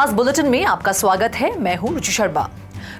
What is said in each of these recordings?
खास बुलेटिन में आपका स्वागत है। मैं हूं रुचि शर्मा।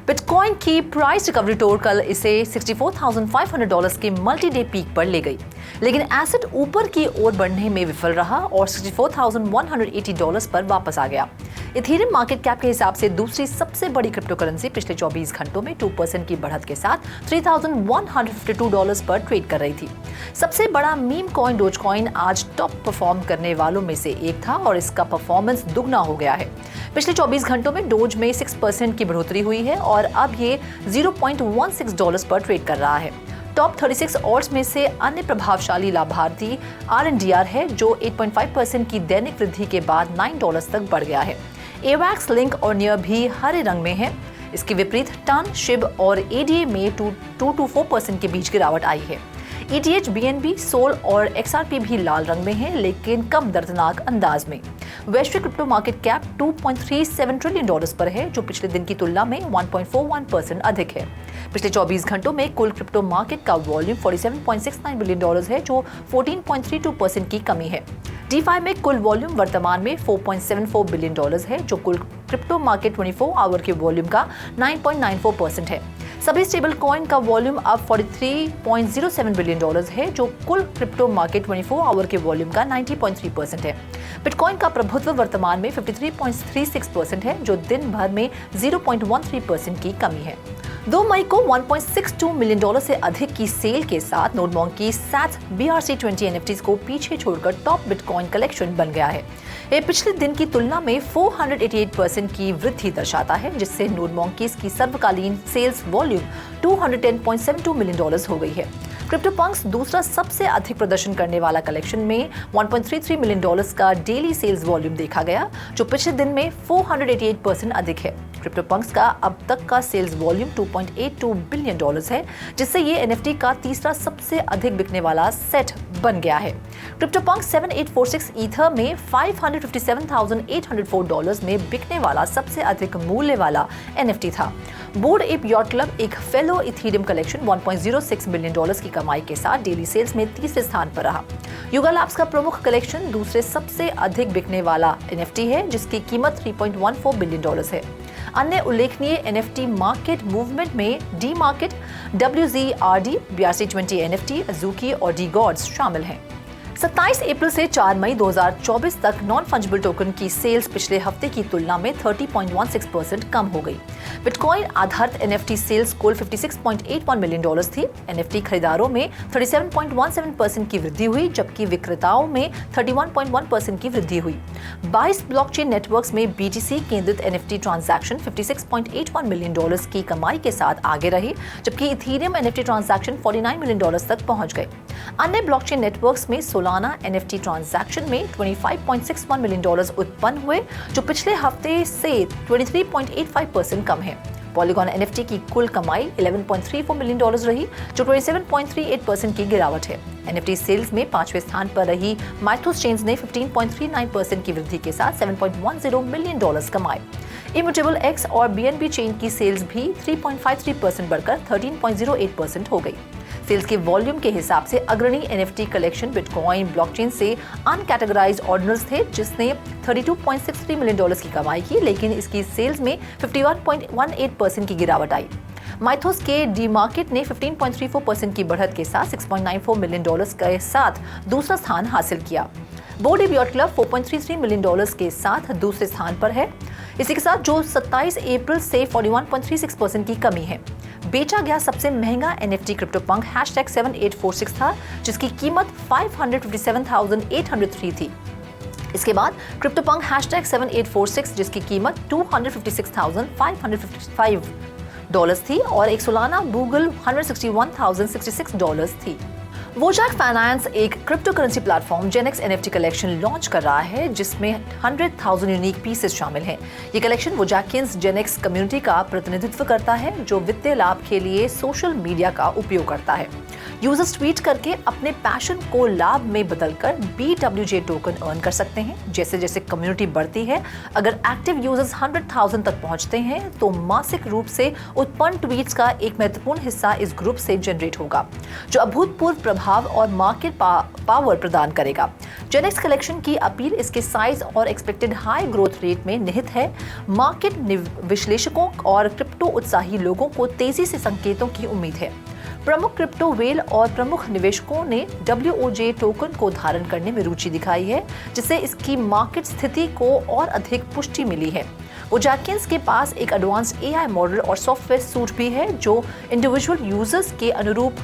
बिटकॉइन की प्राइस रिकवरी टूर कल इसे $64,500 के मल्टी डे पीक पर ले गई, लेकिन एसेट ऊपर की ओर बढ़ने में विफल रहा और $64,180 पर वापस आ गया। इथेरियम मार्केट कैप के हिसाब से दूसरी सबसे बड़ी क्रिप्टो करेंसी पिछले 24 घंटों में 2% की बढ़त के साथ $3,152 पर ट्रेड कर रही थी। सबसे बड़ा मीम कॉइन डोजकॉइन आज टॉप परफॉर्म करने वालों में से एक था और इसका परफॉर्मेंस दुगना हो गया है। पिछले 24 घंटों में डोज में 6% की बढ़ोतरी हुई है और अब ये $0.16 पर ट्रेड कर रहा है। टॉप 36 ऑल्ट्स में से अन्य प्रभावशाली लाभार्थी RNDR है जो 8.5% की दैनिक वृद्धि के बाद $9 तक बढ़ गया है। एवैक्स, लिंक और नियर भी हरे रंग में है। इसके विपरीत टन, शिब और ADA में 2 to 4% के बीच गिरावट आई है। ETH, BNB, सोल और XRP भी लाल रंग में है, लेकिन कम दर्दनाक अंदाज में। वैश्विक क्रिप्टो मार्केट कैप $2.37 ट्रिलियन पर है, जो पिछले दिन की तुलना में 1.41% अधिक है। पिछले 24 घंटों में कुल क्रिप्टो मार्केट का वॉल्यूम $47.69 बिलियन है, जो 14.32% की कमी है। DeFi में कुल वॉल्यूम वर्तमान में $4.74 बिलियन है, जो कुल क्रिप्टो मार्केट 24 आवर के वॉल्यूम का 9.94% है। सभी स्टेबल कॉइन का वॉल्यूम अब $43.07 बिलियन है, जो कुल क्रिप्टो मार्केट 24 आवर के वॉल्यूम का 90.3% है। बिटकॉइन का प्रभुत्व वर्तमान में 53.36% है, जो दिन भर में 0.13% की कमी है। 2 मई को $1.62 मिलियन से अधिक की सेल के साथ नोडमोंकी SATS BRC20 NFTs को पीछे छोड़कर टॉप बिटकॉइन कलेक्शन बन गया है। ये पिछले दिन की तुलना में 488% की वृद्धि दर्शाता है, जिससे नोडमोंकीज की सर्वकालीन सेल्स वॉल्यूम $210.72 मिलियन हो गई है। क्रिप्टोपंक्स दूसरा सबसे अधिक प्रदर्शन करने वाला कलेक्शन में $1.33 मिलियन का डेली सेल्स वॉल्यूम देखा गया, जो पिछले दिन में 488% अधिक है। क्रिप्टोपंक्स का अब तक का सेल्स वॉल्यूम $2.82 बिलियन है, जिससे ये NFT का तीसरा सबसे अधिक बिकने वाला सेट बन गया है। क्रिप्टोपंक्स 7846 ईथर में $557,804 में बिकने वाला सबसे अधिक मूल्य वाला NFT था। बोर्ड एप यॉट क्लब एक फेलो इथेरियम कलेक्शन $1.06 बिलियन की कमाई के साथ डेली सेल्स में तीसरे स्थान पर रहा। युगा लैब्स का प्रमुख कलेक्शन दूसरे सबसे अधिक बिकने वाला NFT है, जिसकी कीमत $3.14 बिलियन है। अन्य उल्लेखनीय NFT मार्केट मूवमेंट में D market, WZRD, BRC20 NFT, Azuki और DGODS शामिल हैं। 27 अप्रैल से 4 मई 2024 तक नॉन फंजिबल टोकन की सेल्स पिछले हफ्ते की तुलना में 30.16% कम हो गई। बिटकॉइन आधारित NFT सेल्स कुल $56.81 मिलियन थी। NFT खरीदारों में 37.17% की वृद्धि हुई, जबकि विक्रेताओं में 31.1% की वृद्धि हुई। 22 ब्लॉकचेन नेटवर्क्स में BTC केंद्रित NFT ट्रांजैक्शन $56.81 मिलियन की कमाई के साथ आगे रही, जबकि इथेरियम NFT ट्रांजैक्शन $49 मिलियन तक पहुंच गए। अन्य ब्लॉकचेन नेटवर्क्स में सोलाना NFT ट्रांजैक्शन में $25.61 मिलियन उत्पन्न हुए, जो पिछले हफ्ते से 23.85% कम है। पॉलीगॉन NFT की कुल कमाई $11.34 मिलियन रही, जो 27.38% की गिरावट है। NFT सेल्स में 5वें स्थान पर रही माइथोस चेन्स ने 15.39% की वृद्धि के साथ $7.10 मिलियन कमाए। इम्यूटेबल X और BNB चेन की सेल्स भी 3.53% बढ़कर 13.08% हो गई। सेल्स के वॉल्यूम के हिसाब से अग्रणी NFT कलेक्शन बिटकॉइन ब्लॉकचेन से अनकैटेगराइज्ड ऑर्डिनल्स थे, जिसने $32.63 मिलियन की कमाई की, लेकिन इसकी सेल्स में 51.18% की गिरावट आई। माइथोस के डी मार्केट ने 15.34% की बढ़त के साथ $6.94 मिलियन के साथ दूसरा स्थान हासिल किया। Board app yacht club $4.33 million के साथ दूसरे स्थान पर है। इसी के साथ जो 27 अप्रैल से 41.36% की कमी है। बेचा गया सबसे महंगा NFT क्रिप्टोपंक #7846 था, जिसकी कीमत $557,803 थी। इसके बाद क्रिप्टोपंक #7846, जिसकी कीमत $256,555 थी, और एक सोलाना गूगल $161,066 थी। वोजैक फाइनेंस एक crypto currency platform Genex NFT collection launch कर रहा है, जिसमें 100,000 यूनिक पीसेस शामिल हैं। ये कलेक्शन वोजैकियंस जेनेक्स कम्युनिटी का प्रतिनिधित्व करता है, जो वित्तीय लाभ के लिए सोशल मीडिया का उपयोग करता है। यूजर्स ट्वीट करके अपने पैशन को लाभ में बदलकर BWJ टोकन अर्न कर सकते हैं। जैसे जैसे कम्युनिटी बढ़ती है, अगर एक्टिव यूजर्स 100,000 तक पहुंचते हैं तो मासिक रूप से उत्पन्न ट्वीट्स का एक महत्वपूर्ण हिस्सा इस ग्रुप से जनरेट होगा, जो अभूतपूर्व प्रभाव और मार्केट पावर प्रदान करेगा। जेनेक्स कलेक्शन की अपील इसके साइज और एक्सपेक्टेड हाई ग्रोथ रेट में निहित है। मार्केट विश्लेषकों और क्रिप्टो उत्साही लोगों को तेजी से संकेतों की उम्मीद है। प्रमुख क्रिप्टो वेल और प्रमुख निवेशकों ने WOJ टोकन को धारण करने में रुचि दिखाई है, जिससे इसकी मार्केट स्थिति को और अधिक पुष्टि मिली है। वोजैकियंस के पास एक एडवांस AI मॉडल और सॉफ्टवेयर सूट भी है, जो इंडिविजुअल यूजर्स के अनुरूप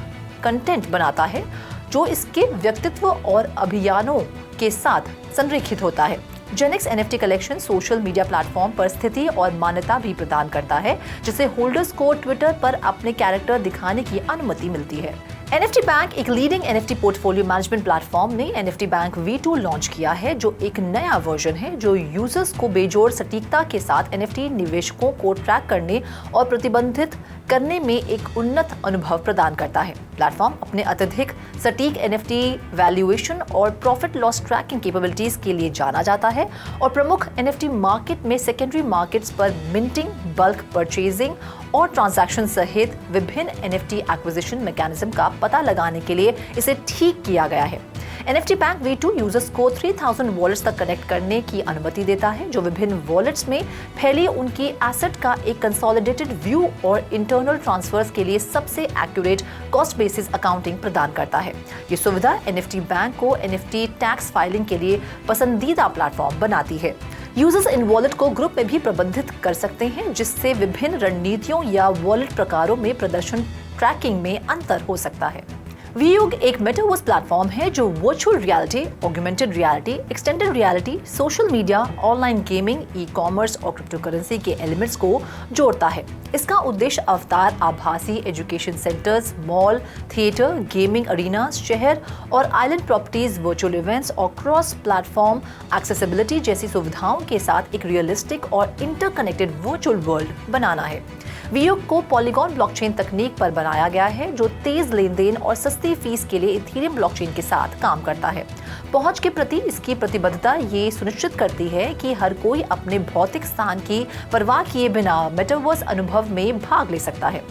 कंटेंट बनाता है, जो इसके व्यक्तित्व और अभियानों के साथ संरेखित होता है। Genex NFT collection social media platform पर स्थिति और मान्यता भी प्रदान करता है, जिससे होल्डर्स को ट्विटर पर अपने कैरेक्टर दिखाने की अनुमति मिलती है। NFT बैंक, एक leading NFT portfolio management platform, ने NFT बैंक V2 लॉन्च किया है, जो एक नया वर्जन है जो यूजर्स को बेजोड़ सटीकता के साथ NFT निवेशकों को ट्रैक करने और प्रतिबंधित करने में एक उन्नत अनुभव प्रदान करता है। प्लेटफॉर्म अपने अत्यधिक सटीक NFT वैल्यूएशन और प्रॉफिट लॉस ट्रैकिंग कैपेबिलिटीज के लिए जाना जाता है और प्रमुख NFT मार्केट में सेकेंडरी मार्केट्स पर मिंटिंग, बल्क परचेजिंग और ट्रांजैक्शन सहित विभिन्न NFT एक्विजिशन मैकेनिज्म का पता लगाने के लिए इसे ठीक किया गया है। NFT बैंक V2 यूजर्स को 3000 वॉलेट्स तक कनेक्ट करने की अनुमति देता है, जो विभिन्न वॉलेट्स में फैली उनकी एसेट का एक कंसोलिडेटेड व्यू और इंटरनल ट्रांसफर्स के लिए सबसे एक्यूरेट कॉस्ट बेसिस अकाउंटिंग प्रदान करता है। ये सुविधा NFT बैंक को NFT टैक्स फाइलिंग के लिए पसंदीदा प्लेटफॉर्म बनाती है। यूजर्स इन वॉलेट को ग्रुप में भी प्रबंधित कर सकते हैं, जिससे विभिन्न रणनीतियों या वॉलेट प्रकारों में प्रदर्शन ट्रैकिंग में अंतर हो सकता है। वीयुग एक मेटावर्स प्लेटफॉर्म है जो virtual reality, augmented reality, extended reality, social media, online gaming, ecommerce और क्रिप्टो करेंसी के एलिमेंट्स को जोड़ता है। इसका उद्देश्य अवतार, आभासी education centres, mall, theatre, gaming arenas, शहर और आइलैंड प्रॉपर्टीज, वर्चुअल इवेंट्स और क्रॉस प्लेटफॉर्म एक्सेसिबिलिटी जैसी सुविधाओं के साथ एक रियलिस्टिक और इंटरकनेक्टेड वर्चुअल वर्ल्ड बनाना है। वीयुग को पॉलीगॉन ब्लॉकचेन तकनीक पर बनाया गया है, जो तेज लेनदेन और सस्ती फीस के लिए इथेरियम ब्लॉकचेन के साथ काम करता है। पहुंच के प्रति इसकी प्रतिबद्धता ये सुनिश्चित करती है कि हर कोई अपने भौतिक स्थान की परवाह किए बिना मेटावर्स अनुभव में भाग ले सकता है।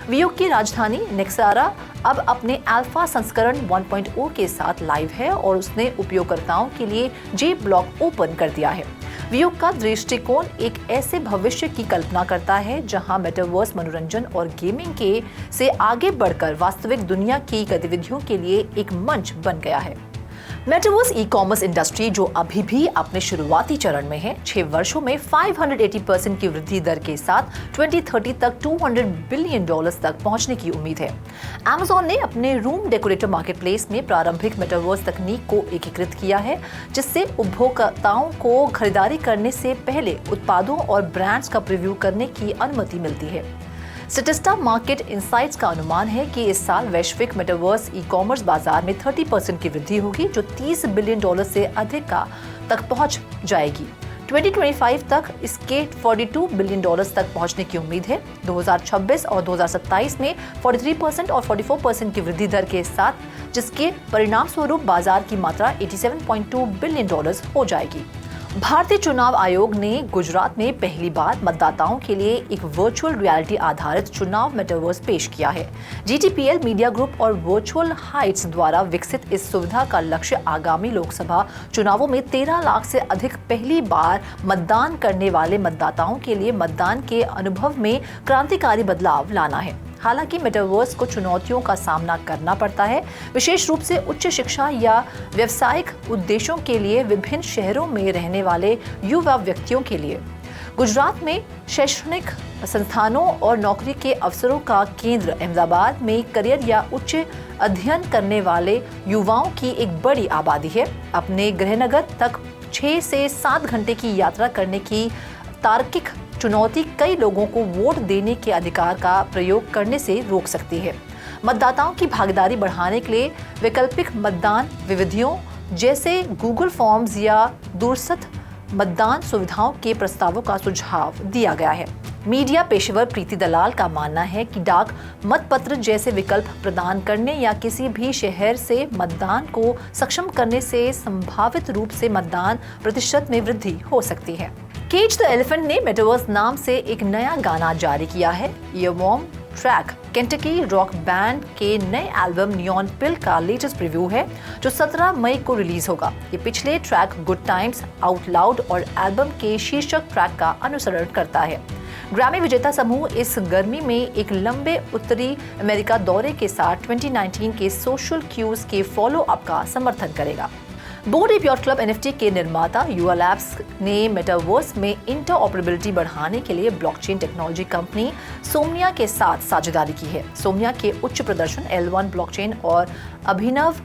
वीयुग की राजधानी नेक्सारा अब अपने अल्फा संस्करण 1.0 के साथ लाइव है और उसने उपयोगकर्ताओं के लिए जे ब्लॉक ओपन कर दिया है। वीयुग का दृष्टिकोण एक ऐसे भविष्य की कल्पना करता है जहां मेटावर्स मनोरंजन और गेमिंग के से आगे बढ़कर वास्तविक दुनिया की गतिविधियों के लिए एक मंच बन गया है। मेटावर्स ई-कॉमर्स इंडस्ट्री, जो अभी भी अपने शुरुआती चरण में है, 6 वर्षों में 580% की वृद्धि दर के साथ 2030 तक $200 बिलियन तक पहुंचने की उम्मीद है। Amazon ने अपने रूम डेकोरेटर मार्केटप्लेस में प्रारंभिक मेटावर्स तकनीक को एकीकृत किया है, जिससे उपभोक्ताओं को खरीदारी करने से पहले उत्पादों और ब्रांड्स का प्रीव्यू करने की अनुमति मिलती है। स्टेटिस्टा मार्केट इनसाइट्स का अनुमान है कि इस साल वैश्विक मेटावर्स ई-कॉमर्स बाजार में 30% की वृद्धि होगी, जो $30 बिलियन से अधिक तक पहुंच जाएगी। 2025 तक इसके $42 बिलियन तक पहुंचने की उम्मीद है। 2026 और 2027 में 43% और 44% की वृद्धि दर के साथ, जिसके परिणाम स्वरूप बाजार की मात्रा $87.2 बिलियन हो जाएगी। भारतीय चुनाव आयोग ने गुजरात में पहली बार मतदाताओं के लिए एक वर्चुअल रियलिटी आधारित चुनाव मेटावर्स पेश किया है। GTPL मीडिया ग्रुप और वर्चुअल हाइट्स द्वारा विकसित इस सुविधा का लक्ष्य आगामी लोकसभा चुनावों में 13 लाख से अधिक पहली बार मतदान करने वाले मतदाताओं के लिए मतदान के अनुभव में क्रांतिकारी बदलाव लाना है। हालांकि मेटावर्स को चुनौतियों का सामना करना पड़ता है, विशेष रूप से उच्च शिक्षा या व्यावसायिक उद्देश्यों के लिए विभिन्न शहरों में रहने वाले युवा व्यक्तियों के लिए। गुजरात में शैक्षणिक संस्थानों और नौकरी के अवसरों का केंद्र अहमदाबाद में करियर या उच्च अध्ययन करने वाले युवाओं की एक बड़ी आबादी है। अपने गृहनगर तक 6 से 7 घंटे की यात्रा करने की तार्किक चुनौती कई लोगों को वोट देने के अधिकार का प्रयोग करने से रोक सकती है। मतदाताओं की भागीदारी बढ़ाने के लिए वैकल्पिक मतदान विधियों जैसे गूगल फॉर्म्स या दूरस्थ मतदान सुविधाओं के प्रस्तावों का सुझाव दिया गया है। मीडिया पेशेवर प्रीति दलाल का मानना है कि डाक मतपत्र जैसे विकल्प प्रदान करने या किसी भी शहर से मतदान को सक्षम करने से संभावित रूप से मतदान प्रतिशत में वृद्धि हो सकती है। केज द एलिफेंट ने मेटावर्स नाम से एक नया गाना जारी किया है। ईयरवॉर्म ट्रैक केंटकी रॉक बैंड के नए एल्बम नियॉन पिल का लेटेस्ट प्रीव्यू है जो 17 मई को रिलीज होगा। ये पिछले track good times, out loud और एल्बम के शीर्षक ट्रैक का अनुसरण करता है। ग्रैमी विजेता समूह इस गर्मी में एक लंबे उत्तरी अमेरिका दौरे के साथ 2019 के सोशल क्यूज के फॉलो अप का समर्थन करेगा। बोर्ड एप याcht क्लब NFT के निर्माता युवा लैब्स ने मेटावर्स में इंटरऑपरेबिलिटी बढ़ाने के लिए ब्लॉकचेन टेक्नोलॉजी कंपनी सोमनिया के साथ साझेदारी की है। सोमनिया के उच्च प्रदर्शन L1 ब्लॉकचेन और अभिनव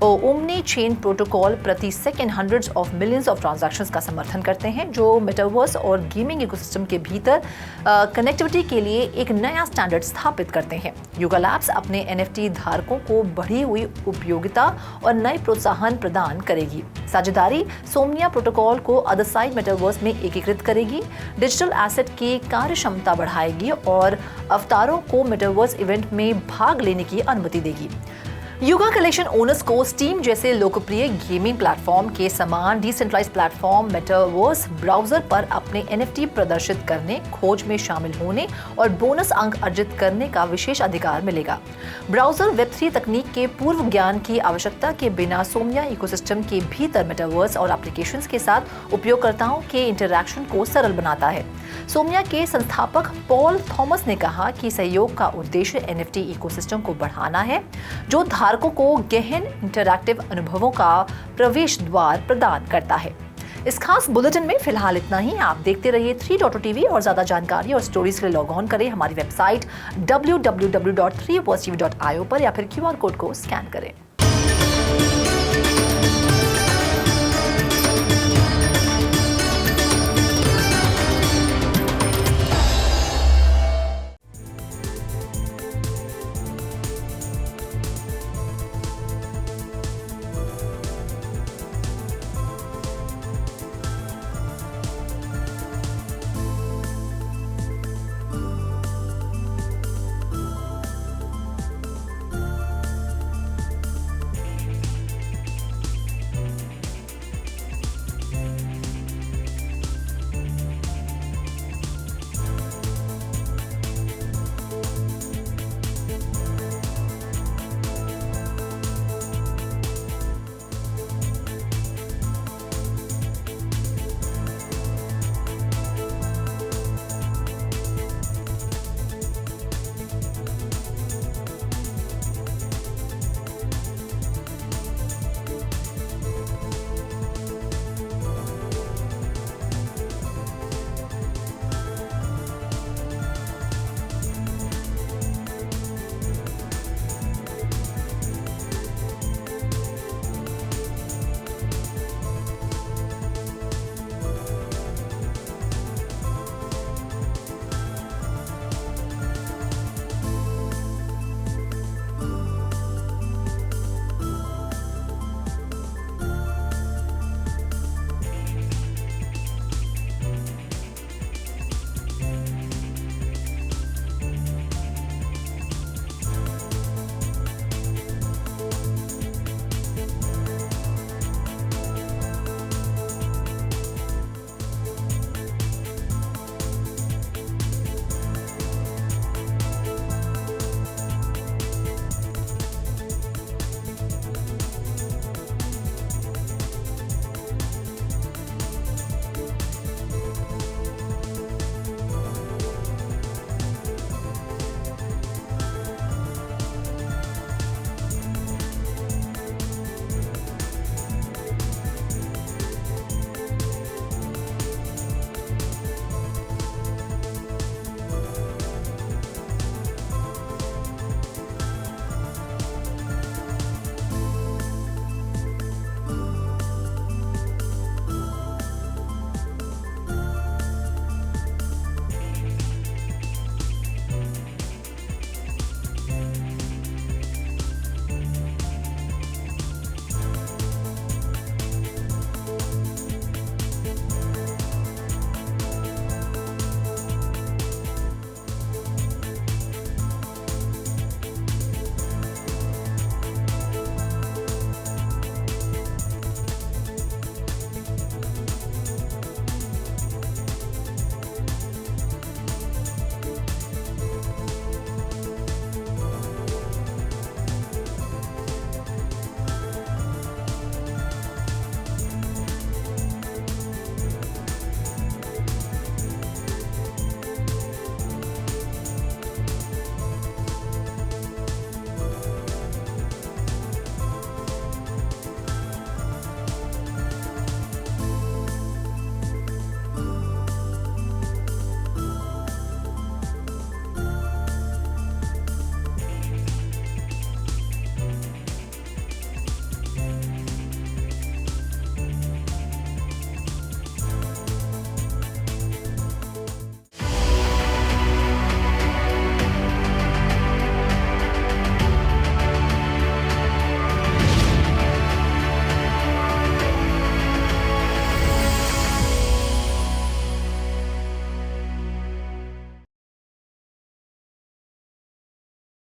ओमनी चेन प्रोटोकॉल प्रति second hundreds of millions of transactions का समर्थन करते हैं, जो मेटावर्स और गेमिंग इकोसिस्टम के भीतर कनेक्टिविटी के लिए एक नया स्टैंडर्ड स्थापित करते हैं। युगा लैब्स अपने NFT धारकों को बढ़ी हुई उपयोगिता और नए प्रोत्साहन प्रदान करेगी। साझेदारी सोमनिया प्रोटोकॉल को अदर साइड मेटावर्स में एकीकृत करेगी, डिजिटल एसेट की कार्यक्षमता बढ़ाएगी और अवतारों को मेटावर्स इवेंट में भाग लेने की अनुमति देगी। युगा कलेक्शन ओनर्स को स्टीम जैसे लोकप्रिय गेमिंग प्लेटफॉर्म के समान डिसेंट्रलाइज्ड प्लेटफॉर्म मेटावर्स ब्राउजर पर अपने NFT प्रदर्शित करने, खोज में शामिल होने और बोनस अंक अर्जित करने का विशेष अधिकार मिलेगा। ब्राउजर Web3 तकनीक के पूर्व ज्ञान की आवश्यकता के बिना सोमनिया इकोसिस्टम के भीतर मेटावर्स और एप्लीकेशंस के साथ उपयोगकर्ताओं के इंटरैक्शन को सरल बनाता है। सोमनिया के संस्थापक पॉल थॉमस ने कहा कि सहयोग का उद्देश्य NFT इकोसिस्टम को बढ़ाना है, जो धारकों को गहन इंटरैक्टिव अनुभवों का प्रवेश द्वार प्रदान करता है। इस खास बुलेटिन में फिलहाल इतना ही। आप देखते रहिए 3.TV और ज्यादा जानकारी और स्टोरीज के लिए लॉग ऑन करें हमारी वेबसाइट www.3upostv.io पर या फिर QR कोड को स्कैन करें।